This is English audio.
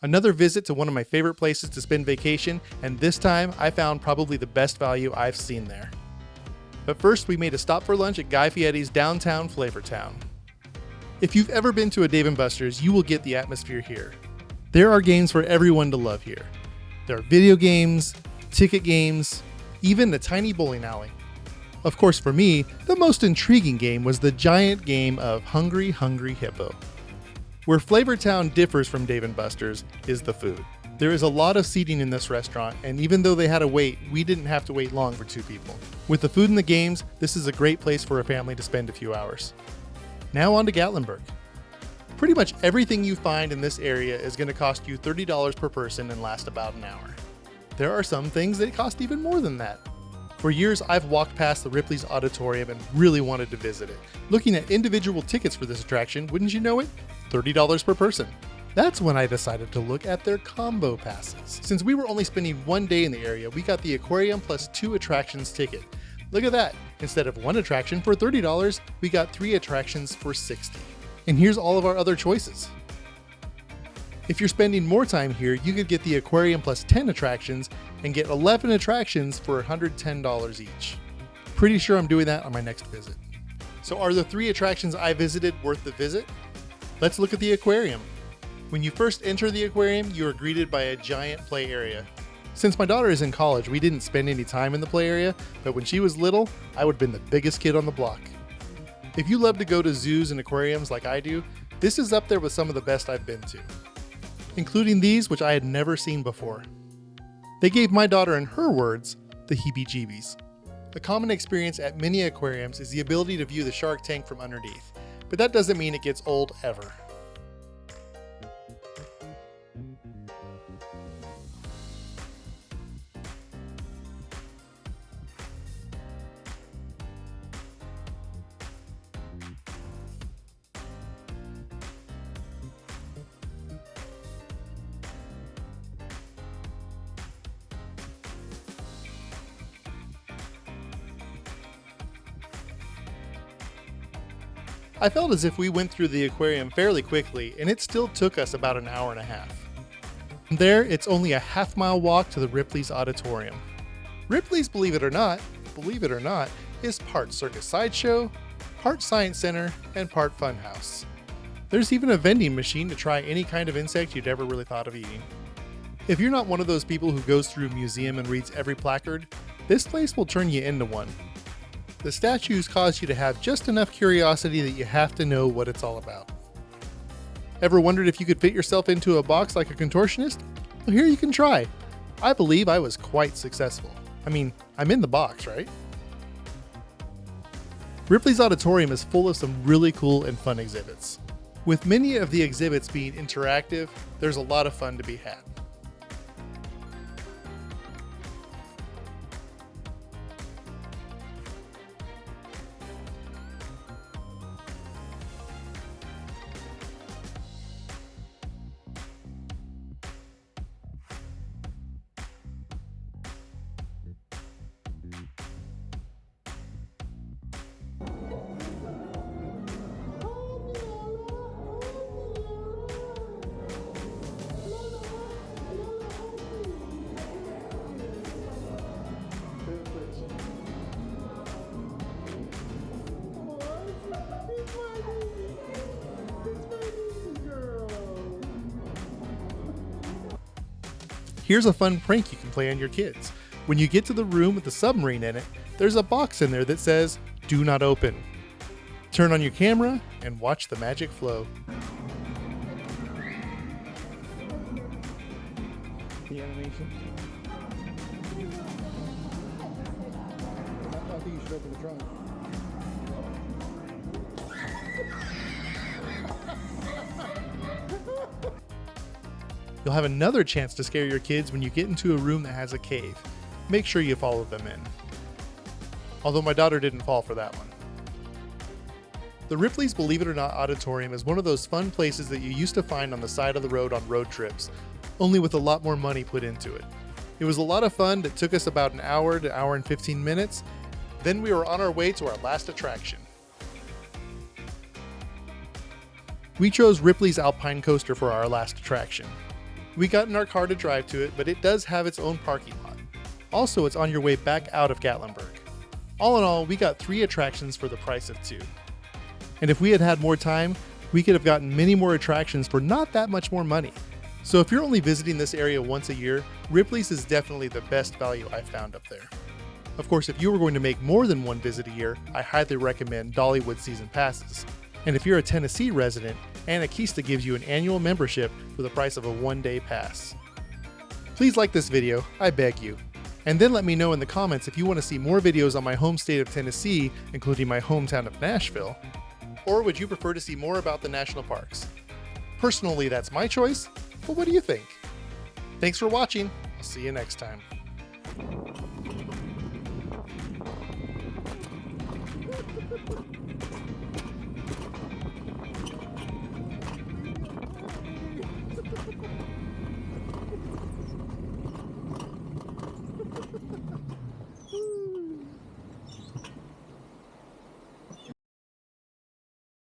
Another visit to one of my favorite places to spend vacation, and this time I found probably the best value I've seen there. But first we made a stop for lunch at Guy Fieri's downtown Flavortown. If you've ever been to a Dave & Buster's, you will get the atmosphere here. There are games for everyone to love here. There are video games, ticket games, even a tiny bowling alley. Of course, for me, the most intriguing game was the giant game of Hungry Hungry Hippo. Where Flavortown differs from Dave & Buster's is the food. There is a lot of seating in this restaurant, and even though they had a wait, we didn't have to wait long for 2 people. With the food and the games, this is a great place for a family to spend a few hours. Now on to Gatlinburg. Pretty much everything you find in this area is going to cost you $30 per person and last about an hour. There are some things that cost even more than that. For years, I've walked past the Ripley's Auditorium and really wanted to visit it. Looking at individual tickets for this attraction, wouldn't you know it? $30 per person. That's when I decided to look at their combo passes. Since we were only spending 1 day in the area, we got the Aquarium plus 2 attractions ticket. Look at that. Instead of 1 attraction for $30, we got 3 attractions for $60. And here's all of our other choices. If you're spending more time here, you could get the Aquarium plus 10 attractions and get 11 attractions for $110 each. Pretty sure I'm doing that on my next visit. So are the 3 attractions I visited worth the visit? Let's look at the Aquarium. When you first enter the Aquarium, you are greeted by a giant play area. Since my daughter is in college, we didn't spend any time in the play area, but when she was little, I would have been the biggest kid on the block. If you love to go to zoos and aquariums like I do, this is up there with some of the best I've been to, including these, which I had never seen before. They gave my daughter, in her words, the heebie-jeebies. A common experience at many aquariums is the ability to view the shark tank from underneath, but that doesn't mean it gets old ever. I felt as if we went through the aquarium fairly quickly, and it still took us about an hour and a half. From there, it's only a half-mile walk to the Ripley's Auditorium. Ripley's, believe it or not, is part Circus Sideshow, part Science Center, and part Funhouse. There's even a vending machine to try any kind of insect you'd ever really thought of eating. If you're not one of those people who goes through a museum and reads every placard, this place will turn you into one. The statues cause you to have just enough curiosity that you have to know what it's all about. Ever wondered if you could fit yourself into a box like a contortionist? Well, here you can try. I believe I was quite successful. I mean, I'm in the box, right? Ripley's Auditorium is full of some really cool and fun exhibits. With many of the exhibits being interactive, there's a lot of fun to be had. Here's a fun prank you can play on your kids. When you get to the room with the submarine in it, there's a box in there that says, "Do not open." Turn on your camera and watch the magic flow. The animation. I think you should open the trunk. You'll have another chance to scare your kids when you get into a room that has a cave. Make sure you follow them in. Although my daughter didn't fall for that one. The Ripley's Believe It or Not Auditorium is one of those fun places that you used to find on the side of the road on road trips, only with a lot more money put into it. It was a lot of fun that took us about an hour to hour and 15 minutes. Then we were on our way to our last attraction. We chose Ripley's Alpine Coaster for our last attraction. We got in our car to drive to it, but it does have its own parking lot. Also, it's on your way back out of Gatlinburg. All in all, we got 3 attractions for the price of 2. And if we had had more time, we could have gotten many more attractions for not that much more money. So if you're only visiting this area once a year, Ripley's is definitely the best value I've found up there. Of course, if you were going to make more than one visit a year, I highly recommend Dollywood season passes. And if you're a Tennessee resident, Anakista gives you an annual membership for the price of a 1-day pass. Please like this video, I beg you. And then let me know in the comments if you want to see more videos on my home state of Tennessee, including my hometown of Nashville. Or would you prefer to see more about the national parks? Personally, that's my choice, but what do you think? Thanks for watching. I'll see you next time.